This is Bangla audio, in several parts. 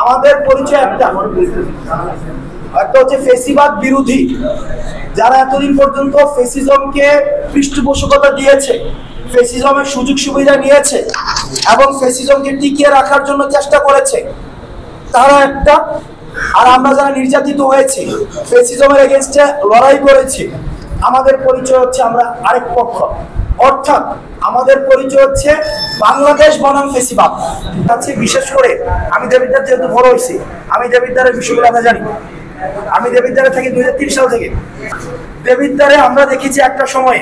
আমাদের পরিচয় একটা হচ্ছে ফেসিবাদ বিরোধী, যারা এতদিন পর্যন্ত ফেসিজমকে পৃষ্ঠপোষকতা দিয়েছে, ফেসিজমের সুযোগ সুবিধা নিয়েছে এবং ফেসিজমকে টিকিয়ে রাখার জন্য চেষ্টা করেছে, তারা একটা। আর আমরা যারা নির্যাতিত হয়েছি, ফেসিজমের এগেইনস্টে লড়াই করেছি, আমাদের পরিচয় হচ্ছে আমরা আরেক পক্ষ। অর্থাৎ আমাদের পরিচয় হচ্ছে বাংলাদেশ বনাম ফেসিবাদ। বিশেষ করে আমি দেবিদ্বার যেহেতু বড় হয়েছি, আমি দেবিদ্বারের বিষয়গুলো আমরা জানি। আমি দেবিদ্বারে থাকি 2003 সাল থেকে। দেবিদ্বারে আমরা দেখেছি একটা সময়ে,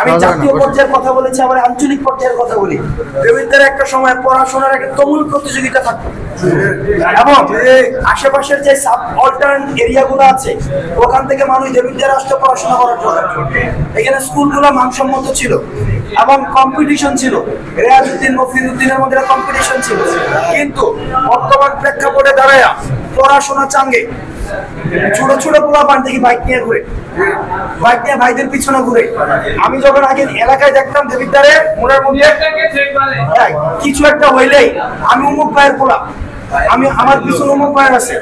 আমি জাতীয় পর্যায়ের কথা বলেছি, আবার আঞ্চলিক পর্যায়ের কথা বলি, দেবিদ্বারে একটা সময় পড়াশোনার একটা তুমুল প্রতিযোগিতা থাকতো এবং আশেপাশের যে সাব অল্টারনেট এরিয়াগুলো আছে ওখান থেকে মানুষ দেবিদ্বারে আসতে পড়াশোনা করার জন্য। এখানে স্কুলগুলো মানসম্মত ছিল এবং কম্পিটিশন ছিল, রেয়াজউদ্দিন মফিজউদ্দিনের মধ্যে কম্পিটিশন ছিল। কিন্তু বর্তমান প্রেক্ষাপটে দাঁড়ায় পড়াশোনা চাঙ্গে ছোট ছোট পোলাপান থেকে বাইক নিয়ে ঘুরে, বাইক নিয়ে ভাইদের পিছনে ঘুরে। আমি যখন আগে এলাকায় দেখতাম দেবিদ্বারে মোড়ের মধ্যে কিছু একটা হইলেই আমি উমুক ভাইয়ের পোলা, আমি আমার পিছনে উমুক ভাইয়ের আছে,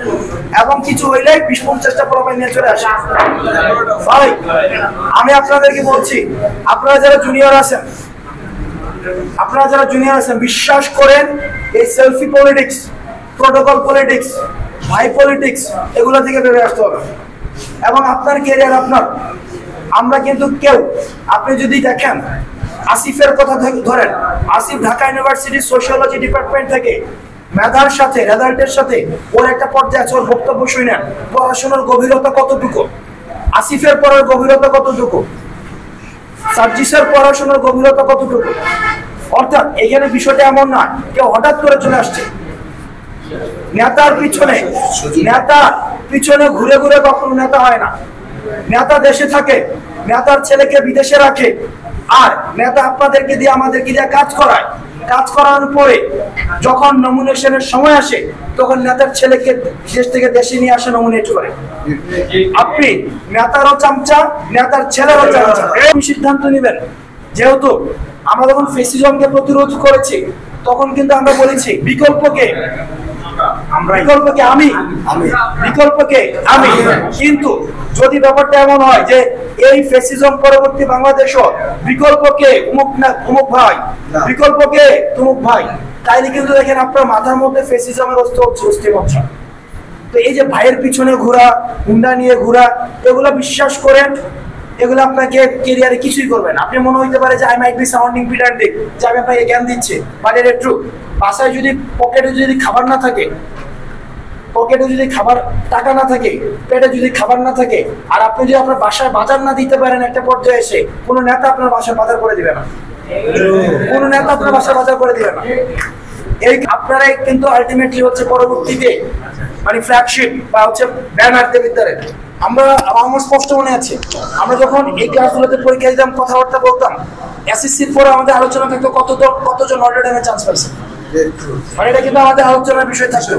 এবং কিছু হইলেই 20-50টা পোলাপান নিয়ে চলে আসে। ভাই আমি আপনাদেরকে বলছি, আপনারা যারা জুনিয়র আছেন, বিশ্বাস করেন এই সেলফি পলিটিক্স, প্রোটোকল পলিটিক্স, ভাই পলিটিক্স, এগুলো থেকে বেরিয়ে আসতে হবে এবং আপনার ক্যারিয়ার আপনার। আমরা কিন্তু কেউ, আপনি যদি দেখেন আসিফের কথা ধরেন, আসিফ ঢাকা ইউনিভার্সিটির সোশিওলজি ডিপার্টমেন্ট থেকে মেধার সাথে রেজাল্টের সাথে ওর একটা পর্যায়ে আছে, ওর বক্তব্য শুনেন পড়াশোনার গভীরতা কতটুকু, আসিফের পড়ার গভীরতা কতটুকু, সার্জিসের পড়াশোনার গভীরতা কতটুকু। অর্থাৎ এখানে বিষয়টা এমন না কেউ হঠাৎ করে চলে আসছে। নেতার পিছনে ঘুরে ঘুরে কখনো নেতা হয় না। নেতা দেশে থাকে, নেতার ছেলেকে বিদেশে রাখে, আর নেতা আপনাদেরকে দিয়ে আমাদেরকে দিয়ে কাজ করায়। কাজ করার পরে যখন নমিনেশনের সময় আসে তখন নেতার ছেলেকে দেশ থেকে দেশে নিয়ে আসে, নমিনেট করে। আপনি নেতারও চামচা, নেতার ছেলেরও চামচা। সিদ্ধান্ত নেবেন, যেহেতু আমরা যখন ফেসিজমকে প্রতিরোধ করেছি তখন কিন্তু আমরা বলেছি বিকল্পকে আমি। কিন্তু যদি ব্যাপারটা এমন হয় যে এই ফেসিজম পরবর্তী বাংলাদেশও বিকল্পকে উমুক ভাই, বিকল্পকে তুমুক ভাই, তাইলে কিন্তু দেখেন আপনার মাথার মধ্যে ফেসিজমের অস্তিত্ব হচ্ছে। তো এই যে ভাইয়ের পিছনে ঘোরা, হুন্ডা নিয়ে ঘোরা, এগুলো বিশ্বাস করেন এগুলো আপনাকে ক্যারিয়ারে কিছুই করবে না। আপনি মনে হইতে পারে যে আই মাইট বি সাউন্ডিং পিডান্টিক, যে আমি আপনাকে জ্ঞান দিচ্ছে, বাট এটা ট্রু। বাসায় যদি পকেটে যদি খাবার না থাকে, পকেটে যদি খাবার টাকা না থাকে, পেটে যদি খাবার না থাকে, আর আপনি যদি আপনার বাসায় বাজার না দিতে পারেন, একটা পর্যায়ে এসে কোনো নেতা আপনার বাসায় বাজার করে দিবে না, কোনো নেতা আপনার বাসায় বাজার করে দিবে না। এই আপনারাই কিন্তু আলটিমেটলি হচ্ছে পরবর্তীতে মানে ফ্ল্যাগশিপ বা হচ্ছে ব্যানার দেবিদ্বারে। আমার স্পষ্ট মনে আছে, আমরা যখন এই ক্লাসগুলোতে পরীক্ষা দিতাম, কথাবার্তা বলতাম, এসএসসির পরে আমাদের আলোচনা থাকতো কতজন নটর ডেমে চান্স পাইছে। মানে এটা কিন্তু আমাদের আলোচনার বিষয় থাকতো,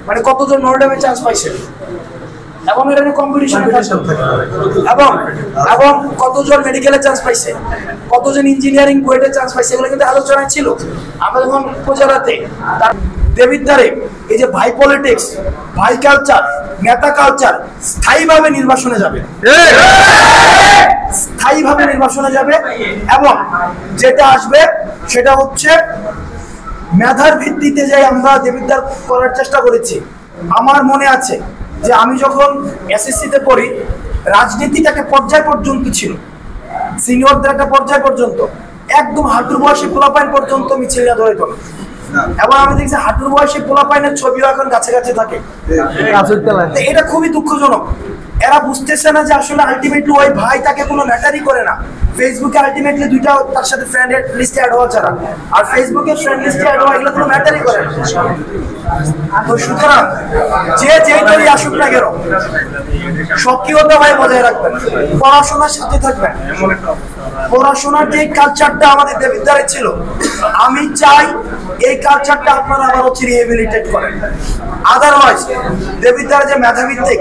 মানে কতজন নটর ডেমে চান্স পাইছে এবং এটা নিয়ে কম্পিটিশন এবং কতজন মেডিকেলে চান্স পাইছে, কতজন ইঞ্জিনিয়ারিং বুয়েটে চান্স পাইছে, এগুলো কিন্তু আলোচনায় ছিল। আমরা যখন উপজেলাতে দেবিদ্বারে এই যে ভাই পলিটিক্স, ভাই কালচার, নেতা কালচার স্থায়ীভাবে নির্বাসনে যাবে, এবং যেটা আসবে সেটা হচ্ছে মেধার ভিত্তিতে যে আমরা দেবিদ্বার করার চেষ্টা করেছি। আমার মনে আছে যে আমি যখন এসএসসিতে পড়ি, রাজনীতিটা একটা পর্যায় পর্যন্ত ছিল, সিনিয়রদের একটা পর্যায় পর্যন্ত, একদম হাঁটুর বয়সী পোলাপাইন পর্যন্ত মিছিল ধরে তোলে। এবং আমি দেখছি হাঁটুর বয়সী পোলাপাইনের ছবিও এখন কাছে কাছে থাকে। এটা খুবই দুঃখজনক। এরা বুঝতেছে না যে আসলে আলটিমেটলি ওই ভাই তাকে কোনো ম্যাটারই করে না। ফেসবুকে আলটিমেটলি দুইটা তার সাথে ফ্রেন্ড লিস্টে অ্যাড হওয়া ছাড়া, আর ফেসবুকে ফ্রেন্ড লিস্টে অ্যাড হওয়া এগুলো কোনো ম্যাটারই করে না। তো সুতরাং যে যেই দলই আসুক না কেন, সক্রিয়তা ভাই বজায় রাখবেন, পড়াশোনার সাথে থাকবেন। পড়াশোনার যে কালচারটা আমাদের দেবিদ্বারে ছিল, আমি চাই এই কালচারটা আপনারা আবার হচ্ছে রিহেবিলিটেট করেন। আদারওয়াইজ দেবিদ্বারে যে মেধাভিত্তিক